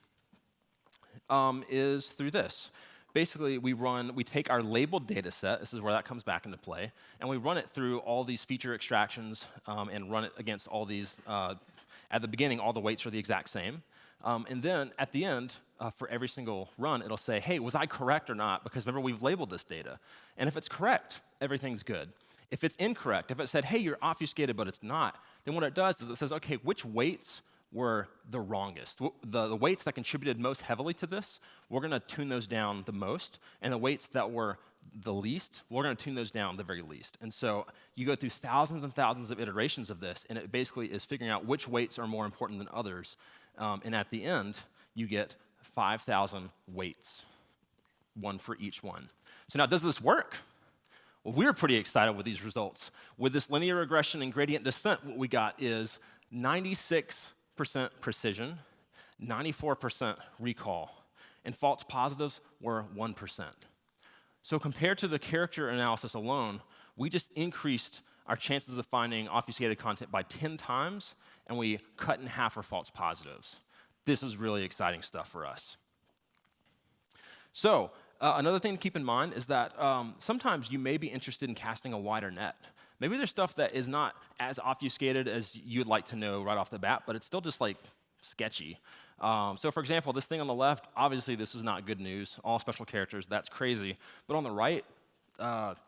is through this. Basically, we take our labeled data set, this is where that comes back into play, and we run it through all these feature extractions and run it against all these, at the beginning, all the weights are the exact same. And then at the end, for every single run, it'll say, hey, was I correct or not? Because remember, we've labeled this data. And if it's correct, everything's good. If it's incorrect, if it said, hey, you're obfuscated, but it's not, then what it does is it says, okay, which weights were the wrongest? The weights that contributed most heavily to this, we're going to tune those down the most. And the weights that were the least, we're going to tune those down the very least. And so you go through thousands and thousands of iterations of this, and it basically is figuring out which weights are more important than others. And at the end, you get 5,000 weights, one for each one. So now, does this work? Well, we're pretty excited with these results. With this linear regression and gradient descent, what we got is 96% precision, 94% recall, and false positives were 1%. So compared to the character analysis alone, we just increased our chances of finding obfuscated content by 10 times, and we cut in half our false positives. This is really exciting stuff for us. So another thing to keep in mind is that sometimes you may be interested in casting a wider net. Maybe there's stuff that is not as obfuscated as you'd like to know right off the bat, but it's still just like sketchy. So for example, this thing on the left, obviously this is not good news. All special characters, that's crazy. But on the right,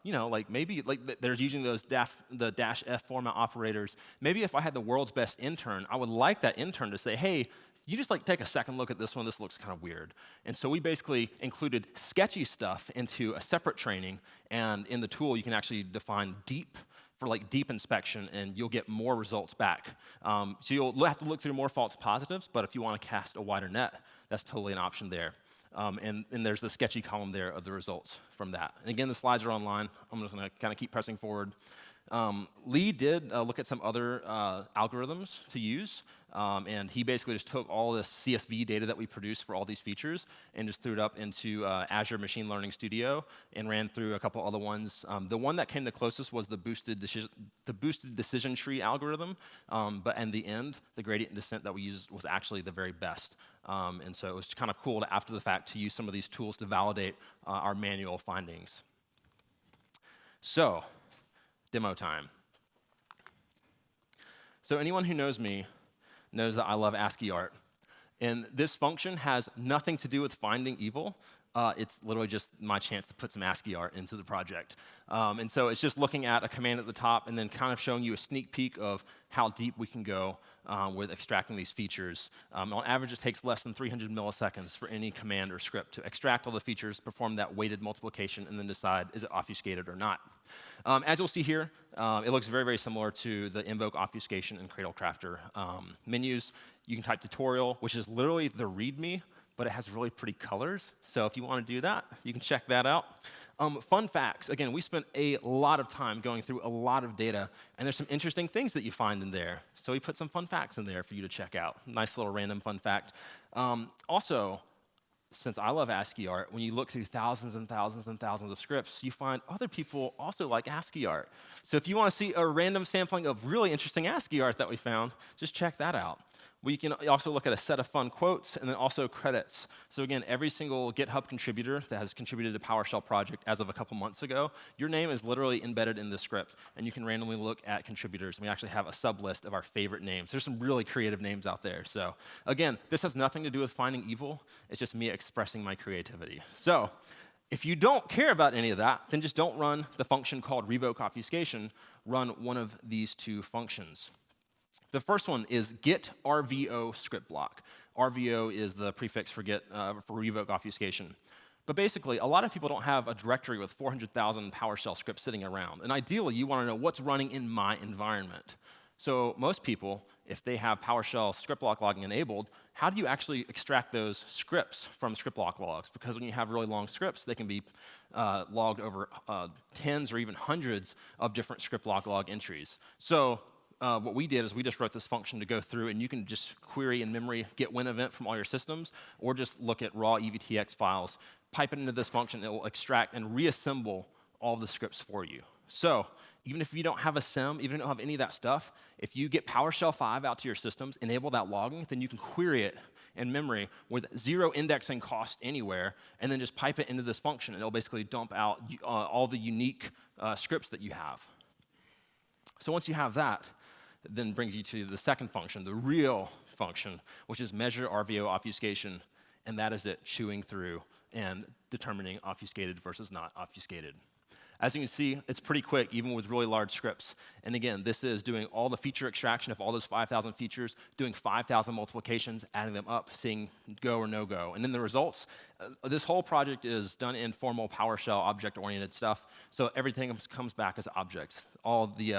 you know, like maybe like they're using those the -F format operators. Maybe if I had the world's best intern, I would like that intern to say, hey, you just like take a second look at this one, this looks kind of weird. And so we basically included sketchy stuff into a separate training, and in the tool you can actually define deep for like deep inspection, and you'll get more results back. So you'll have to look through more false positives, but if you want to cast a wider net, that's totally an option there. And there's the sketchy column there of the results from that. And again, the slides are online. I'm just going to kind of keep pressing forward. Lee did look at some other algorithms to use, and he basically just took all this CSV data that we produced for all these features and just threw it up into Azure Machine Learning Studio and ran through a couple other ones. The one that came the closest was the boosted decision tree algorithm, but in the end, the gradient descent that we used was actually the very best. And so it was kind of cool to, after the fact, to use some of these tools to validate our manual findings. So, demo time. So anyone who knows me knows that I love ASCII art. And this function has nothing to do with finding evil. It's literally just my chance to put some ASCII art into the project. And so it's just looking at a command at the top and then kind of showing you a sneak peek of how deep we can go with extracting these features. On average, it takes less than 300 milliseconds for any command or script to extract all the features, perform that weighted multiplication, and then decide, is it obfuscated or not? As you'll see here, it looks very, very similar to the Invoke-Obfuscation and Cradle Crafter menus. You can type tutorial, which is literally the README, but it has really pretty colors. So if you want to do that, you can check that out. Fun facts. Again, we spent a lot of time going through a lot of data, and there's some interesting things that you find in there. So we put some fun facts in there for you to check out. Nice little random fun fact. Also, since I love ASCII art, when you look through thousands and thousands and thousands of scripts, you find other people also like ASCII art. So if you want to see a random sampling of really interesting ASCII art that we found, just check that out. We can also look at a set of fun quotes and then also credits. So again, every single GitHub contributor that has contributed to the PowerShell project as of a couple months ago, your name is literally embedded in the script, and you can randomly look at contributors. And we actually have a sub-list of our favorite names. There's some really creative names out there. So again, this has nothing to do with finding evil. It's just me expressing my creativity. So if you don't care about any of that, then just don't run the function called Revoke-Obfuscation. Run one of these two functions. The first one is get RVO script block. RVO is the prefix for Revoke-Obfuscation. But basically, a lot of people don't have a directory with 400,000 PowerShell scripts sitting around. And ideally, you want to know what's running in my environment. So most people, if they have PowerShell script block logging enabled, how do you actually extract those scripts from script block logs? Because when you have really long scripts, they can be logged over tens or even hundreds of different script block log entries. So what we did is we just wrote this function to go through, and you can just query in memory get win event from all your systems, or just look at raw EVTX files, pipe it into this function, it will extract and reassemble all of the scripts for you. So even if you don't have a SIM, even if you don't have any of that stuff, if you get PowerShell 5 out to your systems, enable that logging, then you can query it in memory with zero indexing cost anywhere, and then just pipe it into this function, and it'll basically dump out all the unique scripts that you have. So once you have that, then brings you to the second function, the real function, which is measure RVO obfuscation, and that is it chewing through and determining obfuscated versus not obfuscated. As you can see, it's pretty quick, even with really large scripts. And again, this is doing all the feature extraction of all those 5,000 features, doing 5,000 multiplications, adding them up, seeing go or no go. And then the results, this whole project is done in formal PowerShell object-oriented stuff, so everything comes back as objects. All the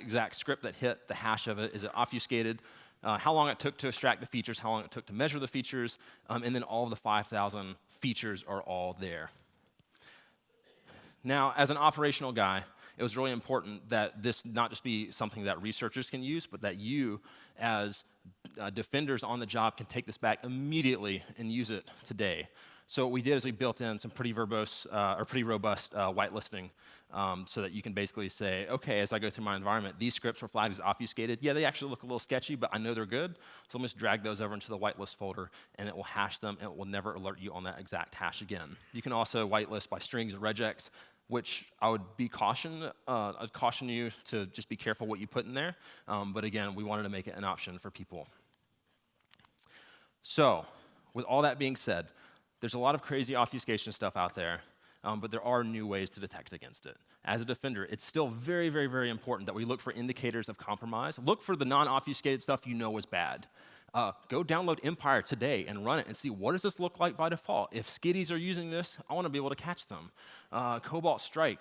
exact script that hit, the hash of it, is it obfuscated, how long it took to extract the features, how long it took to measure the features, and then all of the 5,000 features are all there. Now, as an operational guy, it was really important that this not just be something that researchers can use, but that you, as defenders on the job, can take this back immediately and use it today. So what we did is we built in some pretty robust whitelisting so that you can basically say, okay, as I go through my environment, these scripts were flagged as obfuscated. Yeah, they actually look a little sketchy, but I know they're good. So I'm just drag those over into the whitelist folder, and it will hash them, and it will never alert you on that exact hash again. You can also whitelist by strings or regex, which I'd caution you to just be careful what you put in there. But again, we wanted to make it an option for people. So with all that being said, there's a lot of crazy obfuscation stuff out there, but there are new ways to detect against it. As a defender, it's still very, very, very important that we look for indicators of compromise. Look for the non-obfuscated stuff you know is bad. Go download Empire today and run it and see what does this look like by default. If skiddies are using this, I want to be able to catch them. Cobalt Strike.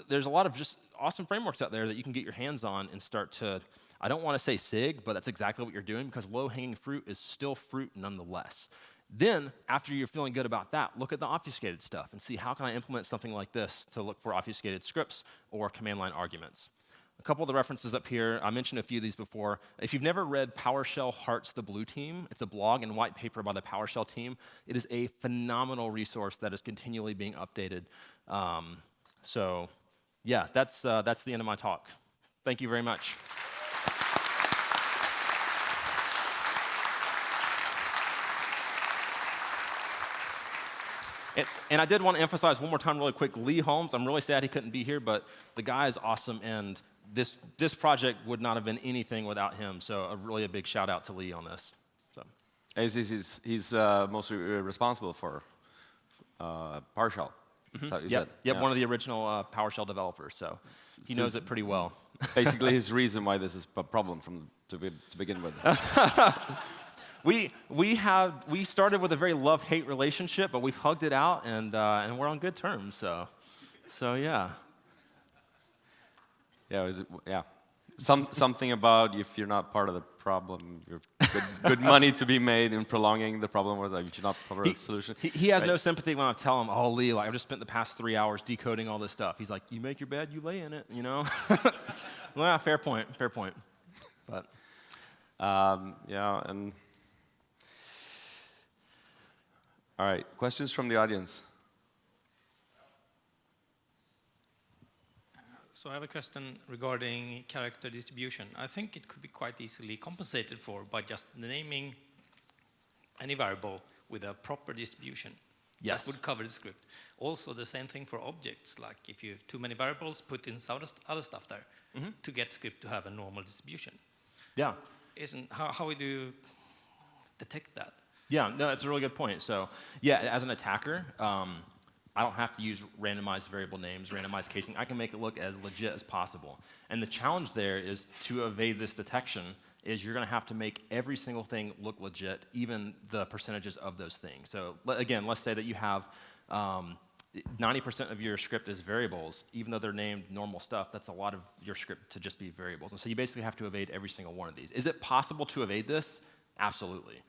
There's a lot of just awesome frameworks out there that you can get your hands on and start to, I don't want to say SIG, but that's exactly what you're doing because low-hanging fruit is still fruit nonetheless. Then, after you're feeling good about that, look at the obfuscated stuff and see how can I implement something like this to look for obfuscated scripts or command line arguments. A couple of the references up here, I mentioned a few of these before. If you've never read PowerShell Hearts the Blue Team, it's a blog and white paper by the PowerShell team. It is a phenomenal resource that is continually being updated. So yeah, that's the end of my talk. Thank you very much. And I did want to emphasize one more time really quick, Lee Holmes, I'm really sad he couldn't be here, but the guy is awesome, and this project would not have been anything without him, so really a big shout out to Lee on this. So. He's mostly responsible for PowerShell. Mm-hmm. Yep, one of the original PowerShell developers, so he knows it pretty well. Basically his reason why this is a problem to begin with. We started with a very love-hate relationship, but we've hugged it out, and we're on good terms. So yeah. Yeah. Something about if you're not part of the problem, you're good money to be made in prolonging the problem, or if you're not part of the solution. He has no sympathy when I tell him, "Oh, Lee, like I've just spent the past 3 hours decoding all this stuff." He's like, "You make your bed, you lay in it," you know. Well, fair point. But yeah, and All right, questions from the audience? So I have a question regarding character distribution. I think it could be quite easily compensated for by just naming any variable with a proper distribution. Yes. That would cover the script. Also, the same thing for objects. Like if you have too many variables, put in some other stuff there to get script to have a normal distribution. Yeah. How would you detect that? Yeah, no, that's a really good point. So, yeah, as an attacker, I don't have to use randomized variable names, randomized casing. I can make it look as legit as possible. And the challenge there is to evade this detection is you're going to have to make every single thing look legit, even the percentages of those things. So again, let's say that you have 90% of your script is variables, even though they're named normal stuff, that's a lot of your script to just be variables. And so you basically have to evade every single one of these. Is it possible to evade this? Absolutely.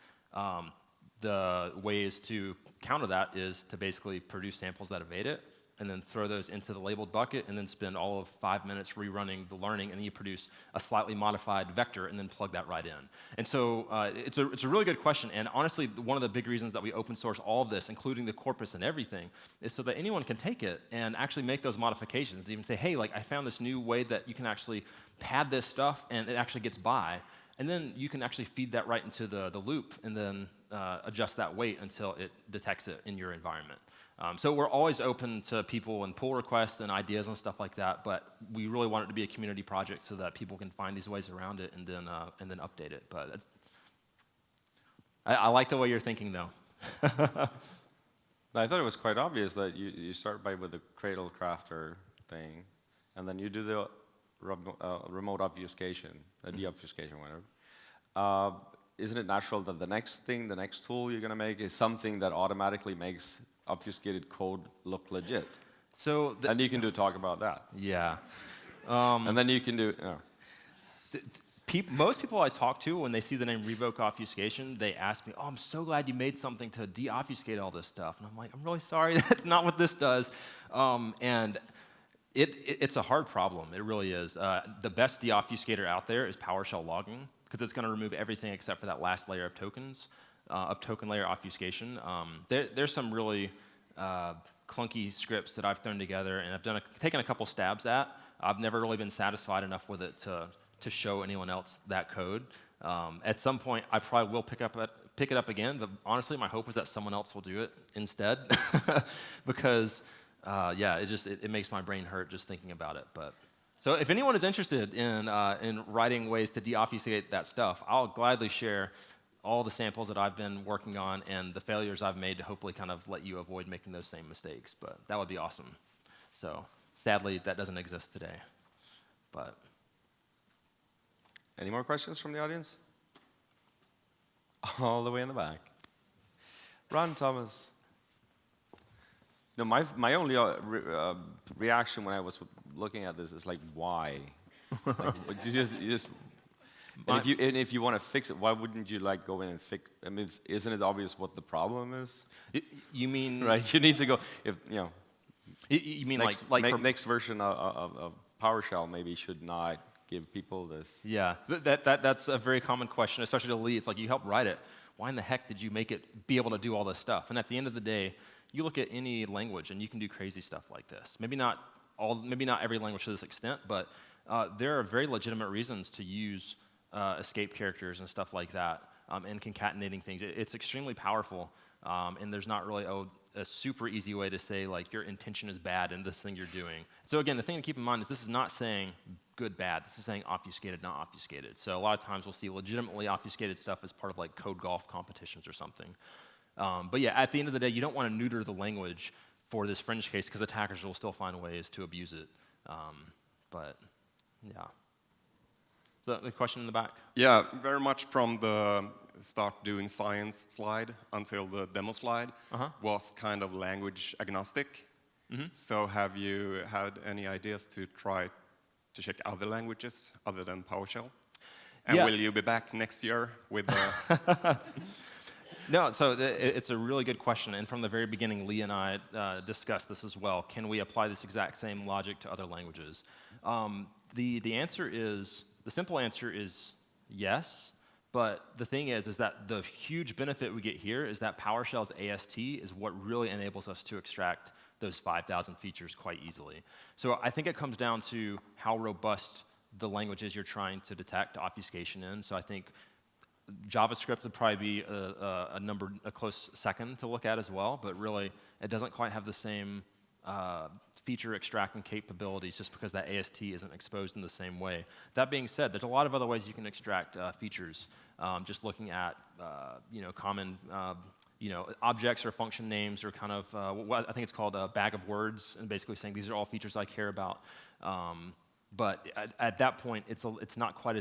The ways to counter that is to basically produce samples that evade it, and then throw those into the labeled bucket, and then spend all of 5 minutes rerunning the learning, and then you produce a slightly modified vector, and then plug that right in. And so it's a really good question, and honestly, one of the big reasons that we open source all of this, including the corpus and everything, is so that anyone can take it and actually make those modifications, even say, hey, like I found this new way that you can actually pad this stuff, and it actually gets by, and then you can actually feed that right into the loop, and then adjust that weight until it detects it in your environment. So we're always open to people and pull requests and ideas and stuff like that, but we really want it to be a community project so that people can find these ways around it and then update it. But I like the way you're thinking, though. I thought it was quite obvious that you start with the cradle crafter thing, and then you do the remote obfuscation, de-obfuscation, whatever. Isn't it natural that the next tool you're going to make is something that automatically makes obfuscated code look legit? So and you can do a talk about that. Yeah. And then you can do. Most people I talk to, when they see the name Revoke-Obfuscation, they ask me, "Oh, I'm so glad you made something to de-obfuscate all this stuff." And I'm like, "I'm really sorry, that's not what this does." And it's a hard problem. It really is. The best de-obfuscator out there is PowerShell logging, because it's going to remove everything except for that last layer of tokens, of token layer obfuscation. There's some really clunky scripts that I've thrown together and I've taken a couple stabs at. I've never really been satisfied enough with it to show anyone else that code. At some point, I probably will pick it up again, but honestly, my hope is that someone else will do it instead, because yeah, it makes my brain hurt just thinking about it. But so if anyone is interested in writing ways to de-obfuscate that stuff, I'll gladly share all the samples that I've been working on and the failures I've made to hopefully kind of let you avoid making those same mistakes. But that would be awesome. So sadly, that doesn't exist today. But any more questions from the audience? All the way in the back. Ron Thomas. No, my only reaction when I was looking at this is like, why? Like, you just and if you want to fix it, why wouldn't you like go in and fix? I mean, isn't it obvious what the problem is? You mean right? You need to go if you know. You mean next version of PowerShell maybe should not give people this. Yeah, that's a very common question, especially to Lee. It's like, you helped write it. Why in the heck did you make it be able to do all this stuff? And at the end of the day, you look at any language and you can do crazy stuff like this. Maybe not every language to this extent, but there are very legitimate reasons to use escape characters and stuff like that, and concatenating things. It's extremely powerful, and there's not really a super easy way to say like your intention is bad in this thing you're doing. So again, the thing to keep in mind is this is not saying good, bad. This is saying obfuscated, not obfuscated. So a lot of times we'll see legitimately obfuscated stuff as part of like code golf competitions or something. But yeah, at the end of the day, you don't want to neuter the language for this fringe case because attackers will still find ways to abuse it. But yeah. So the question in the back? Yeah, very much from the start doing science slide until the demo slide was kind of language agnostic. So have you had any ideas to try to check other languages other than PowerShell? And will you be back next year with the... No, so it's a really good question, and from the very beginning, Lee and I discussed this as well. Can we apply this exact same logic to other languages? The simple answer is yes, But the thing is that the huge benefit we get here is that PowerShell's AST is what really enables us to extract those 5,000 features quite easily. So I think it comes down to how robust the language is you're trying to detect obfuscation in. So I think JavaScript would probably be a close second to look at as well, but really it doesn't quite have the same feature extracting capabilities just because that AST isn't exposed in the same way. That being said, there's a lot of other ways you can extract features. Just looking at common objects or function names, or kind of what I think it's called a bag of words, and basically saying these are all features I care about. But at that point, it's not quite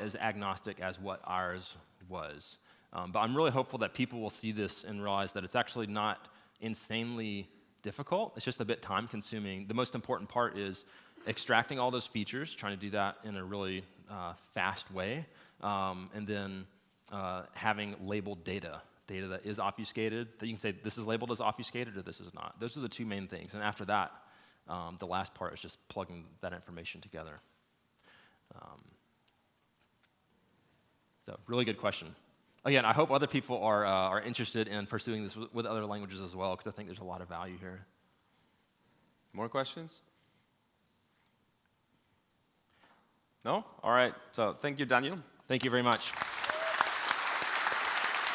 as agnostic as what ours was. But I'm really hopeful that people will see this and realize that it's actually not insanely difficult. It's just a bit time consuming. The most important part is extracting all those features, trying to do that in a really fast way, and then having labeled data that is obfuscated, that you can say this is labeled as obfuscated or this is not. Those are the two main things. And after that, the last part is just plugging that information together. So really good question. Again, I hope other people are interested in pursuing this with other languages as well, because I think there's a lot of value here. More questions? No? All right. So thank you, Daniel. Thank you very much.